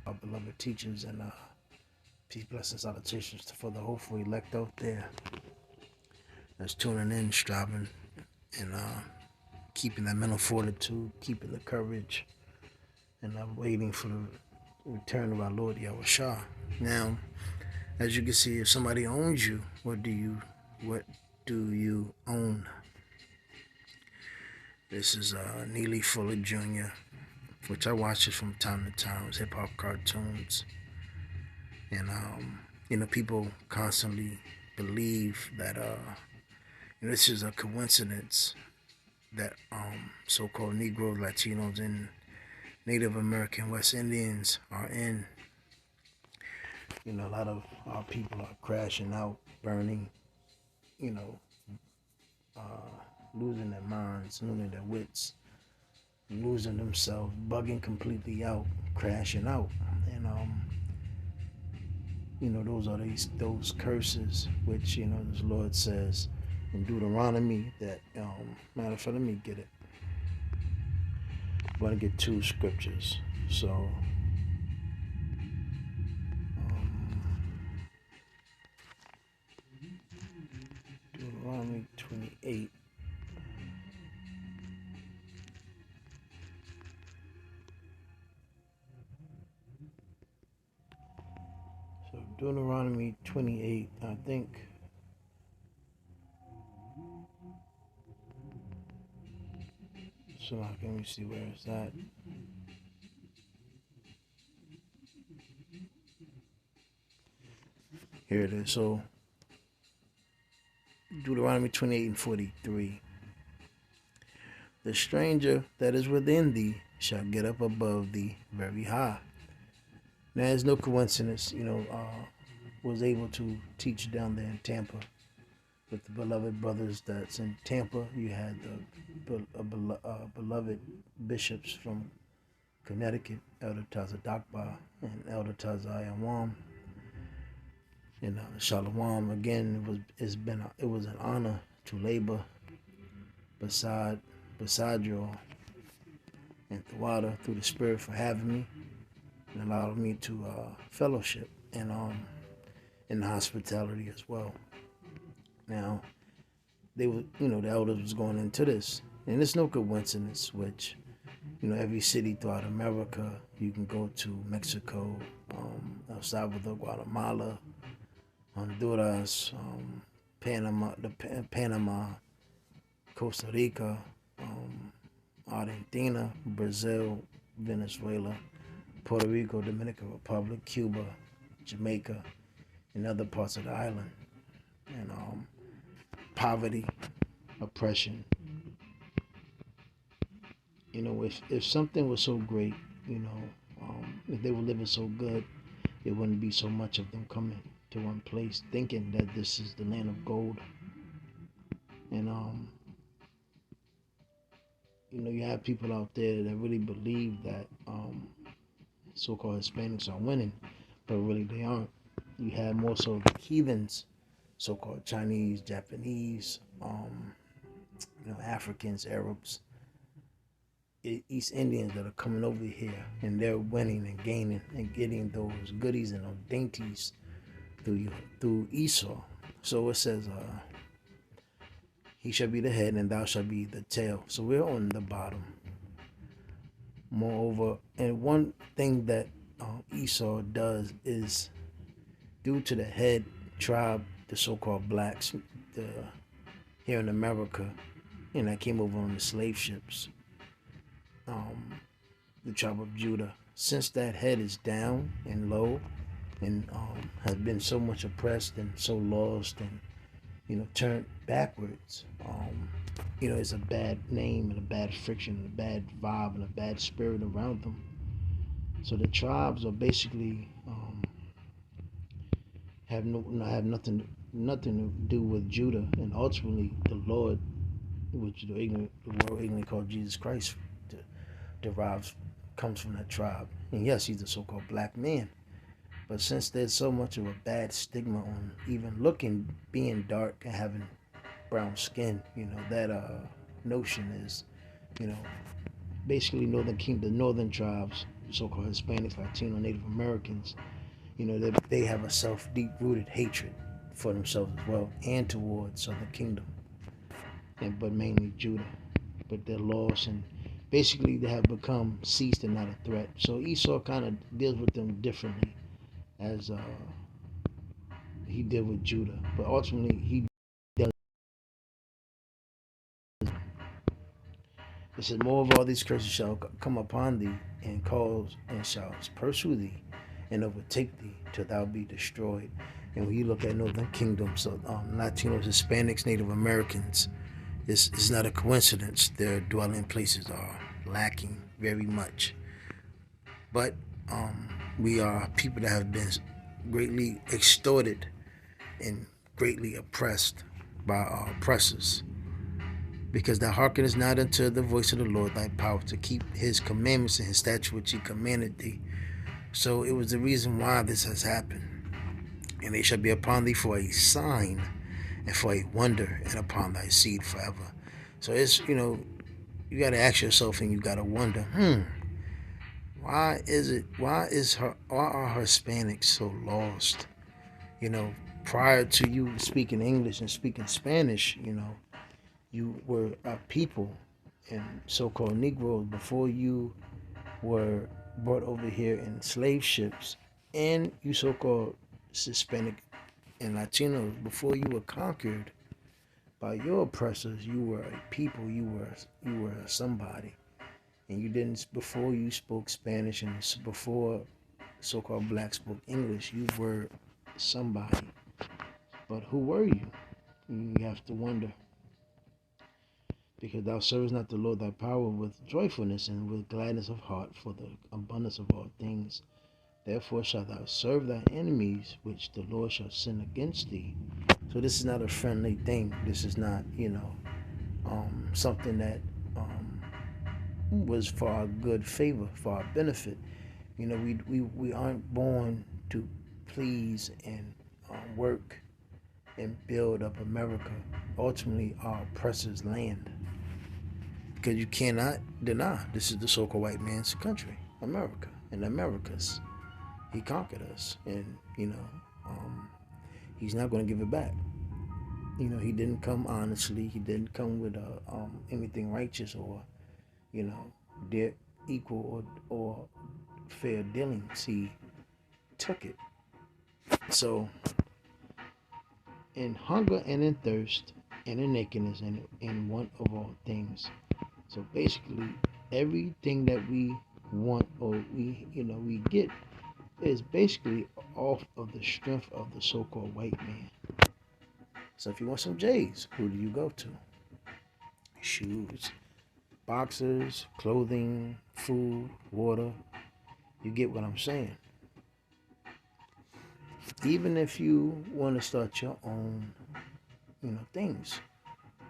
our beloved teachers and peace, blessings, salutations for the hopeful elect out there that's tuning in, striving, and keeping that mental fortitude, keeping the courage, and waiting for the return of our Lord Yahushua. Now, as you can see, if somebody owns you, what do you own? This is Neely Fuller Jr., which I watch it from time to time, hip hop cartoons. And people constantly believe that this is a coincidence that so-called Negroes, Latinos, and Native American West Indians are in. A lot of our people are crashing out, burning, losing their minds, losing their wits, losing themselves, bugging completely out, crashing out. And those are those curses which the Lord says in Deuteronomy that matter of fact, let me get it. I'm going to get two scriptures. So Deuteronomy 28. So Deuteronomy 28, I think. So let me see where it's at. Here it is. So Deuteronomy 28 and 43. The stranger that is within thee shall get up above thee very high. Now, it's no coincidence, was able to teach down there in Tampa with the beloved brothers that's in Tampa. You had the beloved bishops from Connecticut, Elder Taza Dakba and Elder Taza Ayawam. Shalom again. It was an honor to labor beside you all and Thawada through the Spirit for having me and allowed me to fellowship and in hospitality as well. Now, they were, the elders was going into this, and it's no coincidence. Which, every city throughout America, you can go to Mexico, El Salvador, Guatemala, Honduras, Panama, Costa Rica, Argentina, Brazil, Venezuela, Puerto Rico, Dominican Republic, Cuba, Jamaica, and other parts of the island. And poverty, oppression. If something was so great, if they were living so good, it wouldn't be so much of them coming to one place thinking that this is the land of gold. And you have people out there that really believe that so-called Hispanics are winning, but really they aren't. You have more so the heathens, so-called Chinese, Japanese, Africans, Arabs, East Indians that are coming over here, and they're winning and gaining and getting those goodies and those dainties through Esau. So it says, he shall be the head and thou shalt be the tail. So we're on the bottom. Moreover, and one thing that Esau does is, due to the head tribe, the so-called blacks here in America, and that came over on the slave ships, the tribe of Judah, since that head is down and low and has been so much oppressed and so lost and turned backwards, it's a bad name and a bad friction and a bad vibe and a bad spirit around them. So the tribes are basically have nothing to do with Judah, and ultimately the Lord, which the world ignorantly called Jesus Christ, comes from that tribe. And yes, he's a so-called black man. But since there's so much of a bad stigma on even being dark and having brown skin, that notion is, basically the northern tribes so-called Hispanics, Latino, Native Americans, they have a deep-rooted hatred for themselves as well and towards Southern Kingdom, but mainly Judah. But they're lost, and basically they have become ceased and not a threat. So Esau kind of deals with them differently as he did with Judah. But ultimately, it says, more of all these curses shall come upon thee, and shall pursue thee, and overtake thee, till thou be destroyed. And when you look at Northern Kingdom, so Latinos, Hispanics, Native Americans, it's not a coincidence. Their dwelling places are lacking very much. But we are people that have been greatly extorted and greatly oppressed by our oppressors. Because thou hearkenest not unto the voice of the Lord thy power to keep his commandments and his statutes which he commanded thee. So it was the reason why this has happened. And they shall be upon thee for a sign and for a wonder, and upon thy seed forever. So it's, you got to ask yourself, and you got to wonder, why are Hispanics so lost? Prior to you speaking English and speaking Spanish, you were a people and so-called Negroes before you were brought over here in slave ships, and you so-called Hispanic and Latinos before you were conquered by your oppressors. You were a people. You were somebody, and you didn't. Before you spoke Spanish and before so-called blacks spoke English, you were somebody. But who were you? You have to wonder. Because thou servest not the Lord thy power with joyfulness and with gladness of heart for the abundance of all things. Therefore shalt thou serve thy enemies, which the Lord shall send against thee. So this is not a friendly thing. This is not, something that was for our good favor, for our benefit. We aren't born to please and work and build up America, ultimately our oppressors' land. Because you cannot deny this is the so-called white man's country, America, and Americas. He conquered us, and he's not going to give it back. He didn't come honestly. He didn't come with anything righteous or equal or fair dealings. He took it. So, in hunger and in thirst and in nakedness and in want of all things. So basically, everything that we want or we get is basically off of the strength of the so-called white man. So if you want some J's, who do you go to? Shoes, boxers, clothing, food, water. You get what I'm saying. Even if you want to start your own, things,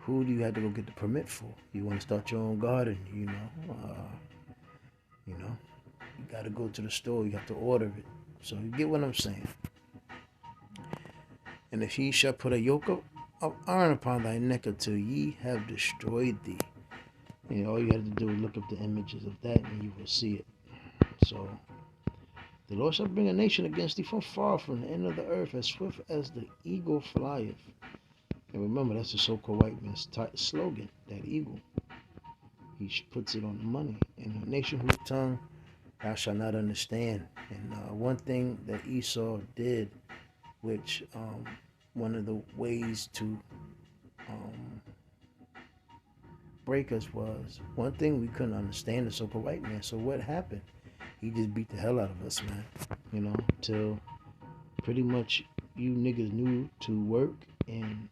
who do you have to go get the permit for? You want to start your own garden, you got to go to the store. You have to order it. So you get what I'm saying. And if he shall put a yoke of iron upon thy neck until ye have destroyed thee. All you have to do is look up the images of that and you will see it. So the Lord shall bring a nation against thee from far, from the end of the earth, as swift as the eagle flieth. And remember, that's the so-called white man's slogan, that eagle. He puts it on the money. And a nation whose tongue thou shalt not understand. And one thing that Esau did, which one of the ways to break us was, one thing we couldn't understand the so-called white man. So what happened? He just beat the hell out of us, man. Till pretty much you niggas knew to work and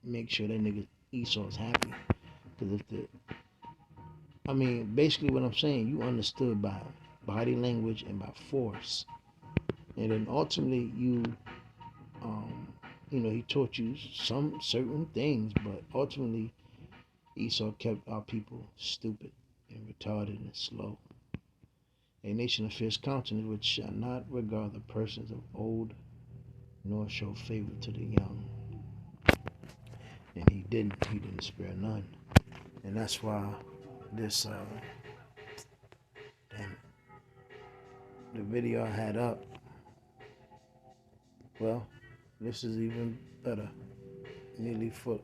make sure that nigga Esau's happy. Because basically what I'm saying, you understood by body language and by force. And then ultimately he taught you some certain things, but ultimately Esau kept our people stupid and retarded and slow. A nation of fierce countenance which shall not regard the persons of old, nor show favor to the young. And he didn't spare none. And that's why this damn it. the video I had up, well, this is even better. Nearly full.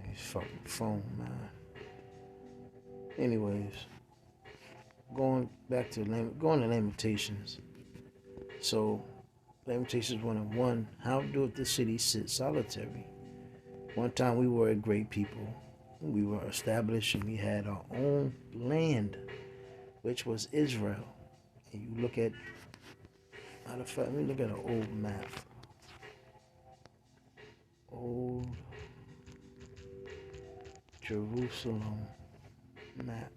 His fucking phone, man. Anyways, going to Lamentations. So, Lamentations 1:1. How doeth the city sit solitary? One time we were a great people. We were established and we had our own land, which was Israel. And you look at, matter of fact, let me look at an old map. Old Jerusalem map.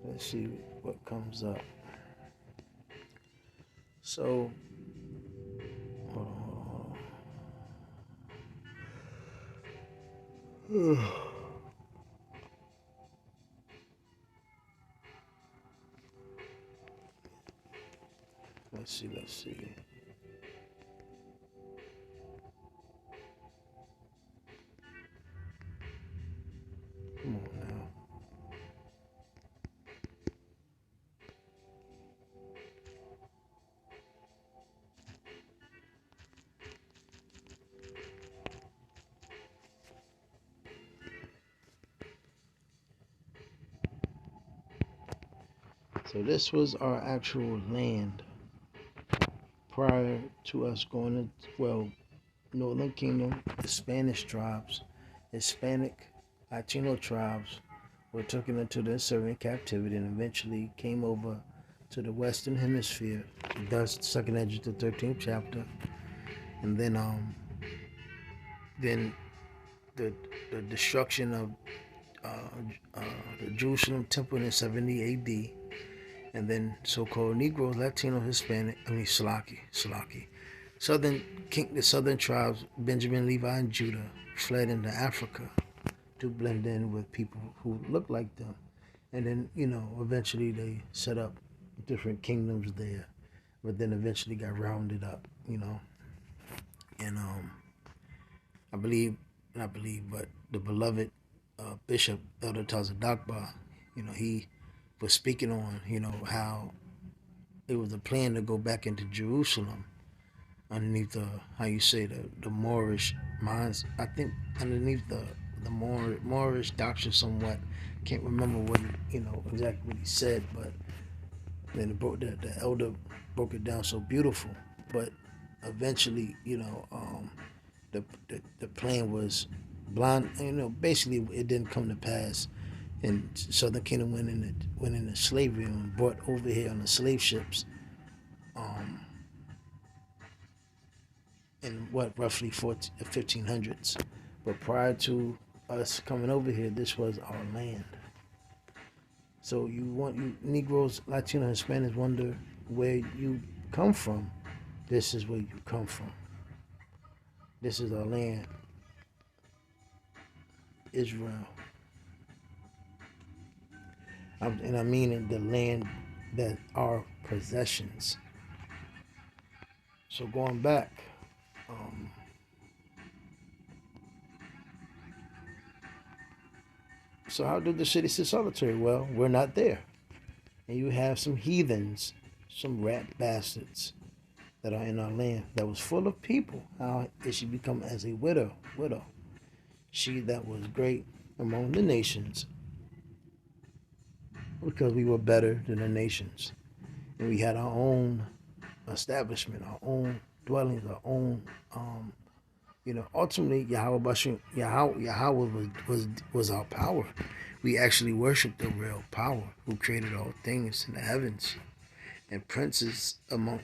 Let's see what comes up. So, hold on. Let's see. Come on now. So this was our actual land prior to us going to, well, Northern Kingdom, the Spanish tribes, Hispanic, Latino tribes were taken into the Assyrian captivity and eventually came over to the Western Hemisphere, thus Second Ezra, the 13th chapter, and then the destruction of the Jerusalem temple in 70 A.D. and then so-called Negroes, Latino, Hispanic, the southern tribes, Benjamin, Levi, and Judah, fled into Africa to blend in with people who looked like them. And then, eventually they set up different kingdoms there, but then eventually got rounded up, And but the beloved Bishop Elder Tazadakba, he was speaking on, how it was a plan to go back into Jerusalem underneath the Moorish minds. I think underneath the Moorish doctrine somewhat. Can't remember what exactly what he said, but then the elder broke it down so beautiful. But eventually, the plan was blind. Basically it didn't come to pass. And Southern Kingdom went into slavery and brought over here on the slave ships. In roughly 1500s. But prior to us coming over here, this was our land. So you Negroes, Latino, Hispanics wonder where you come from. This is where you come from. This is our land, Israel. And I mean the land that are possessions. So going back, so how did the city sit solitary? Well, we're not there. And you have some heathens, some rat bastards that are in our land that was full of people. How did she become as a widow? She that was great among the nations because we were better than the nations. And we had our own establishment, our own dwellings, our own, ultimately Yahweh was our power. We actually worshiped the real power who created all things in the heavens and princes among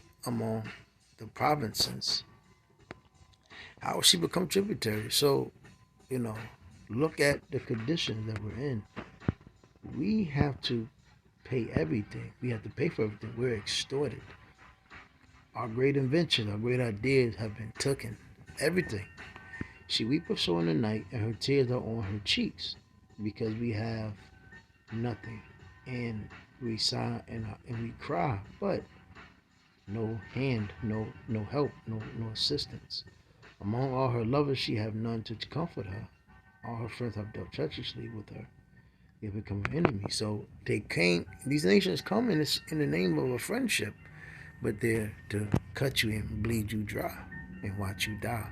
the provinces. How will she become tributary? So, look at the conditions that we're in. We have to pay everything. We have to pay for everything. We're extorted. Our great inventions, our great ideas have been taken. Everything. She weepeth sore in the night, and her tears are on her cheeks, because we have nothing, and we sigh and we cry, but no hand, no help, no assistance. Among all her lovers, she have none to comfort her. All her friends have dealt treacherously with her. they become an enemy. So they came. These nations come in the name of a friendship, but they're to cut you and bleed you dry and watch you die.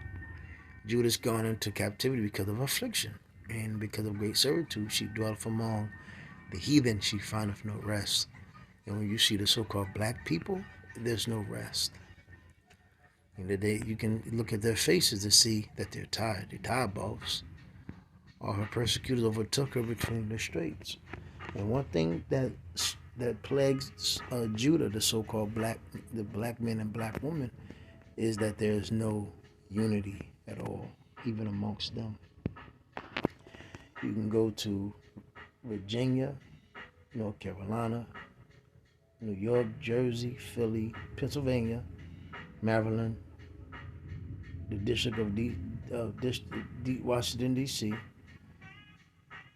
Judas gone into captivity because of affliction, and because of great servitude she dwelleth among the heathen. She findeth no rest. And when you see the so-called black people, there's no rest. And you can look at their faces to see that they're tired. They're tired, boss. All her persecutors overtook her between the straits. And one thing that plagues Judah, the so-called the black men and black women, is that there is no unity at all, even amongst them. You can go to Virginia, North Carolina, New York, Jersey, Philly, Pennsylvania, Maryland, the District of Washington, D.C.,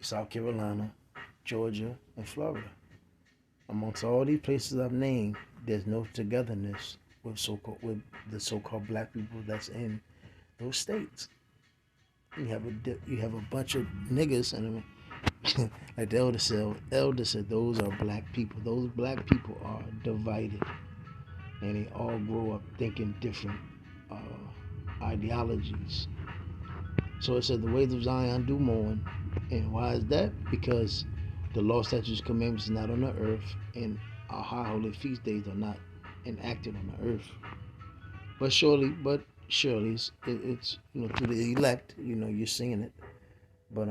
South Carolina, Georgia, and Florida. Amongst all these places I've named, there's no togetherness with the so-called black people that's in those states. You have a bunch of niggas, and like the elder said, those are black people. Those black people are divided, and they all grow up thinking different ideologies. So it said the ways of Zion do mourn. And why is that? Because the law, statutes, commandments is not on the earth, and our high holy feast days are not enacted on the earth. But surely, it's through the elect, you're seeing it. But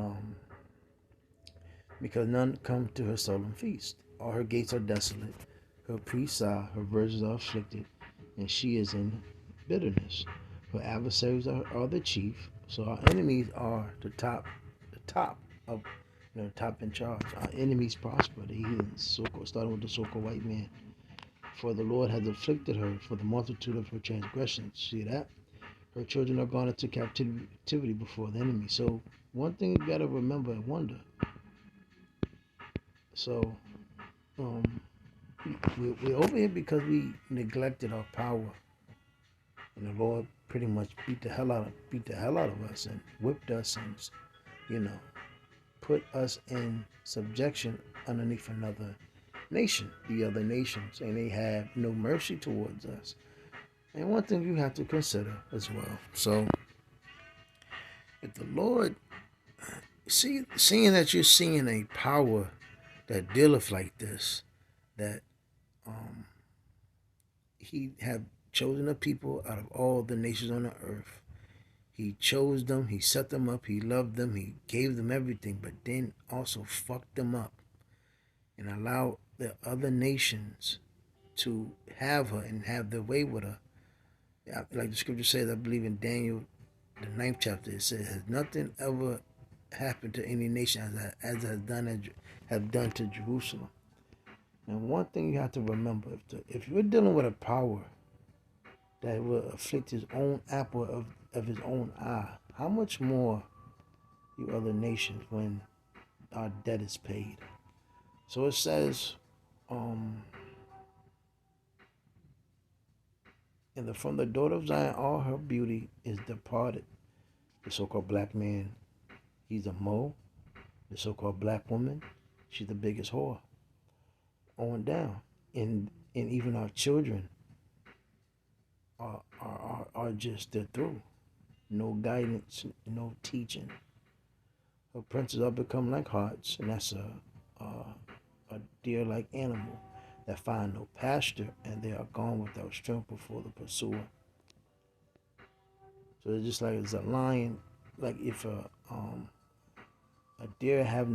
because none come to her solemn feast, all her gates are desolate, her priests sigh, her virgins are afflicted, and she is in bitterness. Her adversaries are the chief, so our enemies are the top of top in charge. Our enemies prosper, the heathens, starting with the so-called white man. For the Lord has afflicted her for the multitude of her transgressions. See that? Her children are gone into captivity before the enemy. So one thing you gotta remember and wonder. So we're over here because we neglected our power, and the Lord pretty much beat the hell out of us and whipped us and put us in subjection underneath another nation, the other nations, and they have no mercy towards us. And one thing you have to consider as well. So if the Lord seeing that you're seeing a power that dealeth like this, that he have chosen a people out of all the nations on the earth. He chose them, he set them up, he loved them, he gave them everything, but then also fucked them up and allowed the other nations to have her and have their way with her. Like the scripture says, I believe in Daniel, the 9th chapter, it says, has nothing ever happened to any nation as has done to Jerusalem. And one thing you have to remember, if you're dealing with a power that will afflict his own apple of his own eye, how much more you other nations when our debt is paid? So it says, from the daughter of Zion, all her beauty is departed. The so-called black man, he's a mole. The so-called black woman, she's the biggest whore. On down. And even our children are just they're through. No guidance, no teaching. Her princes are become like hearts, and that's a deer-like animal that find no pasture, and they are gone without strength before the pursuer. So it's just like it's a lion. Like if a deer have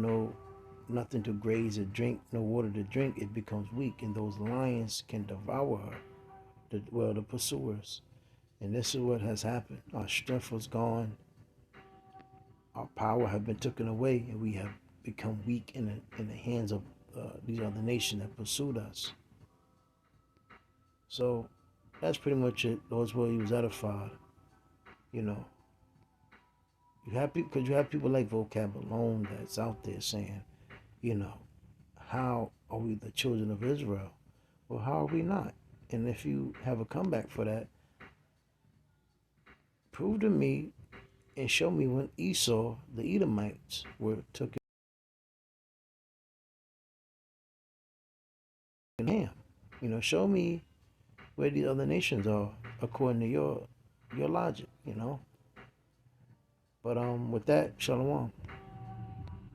nothing to graze or drink, no water to drink, it becomes weak, and those lions can devour her. The pursuers. And this is what has happened. Our strength was gone. Our power have been taken away, and we have become weak in the hands of these other nations that pursued us. So that's pretty much it. Those where he was edified. You have people like Vocab Alone that's out there saying, how are we the children of Israel? Well, how are we not? And if you have a comeback for that, prove to me and show me when Esau, the Edomites, were took Ham. You know, show me where the other nations are according to your logic. You know. But with that, shalom.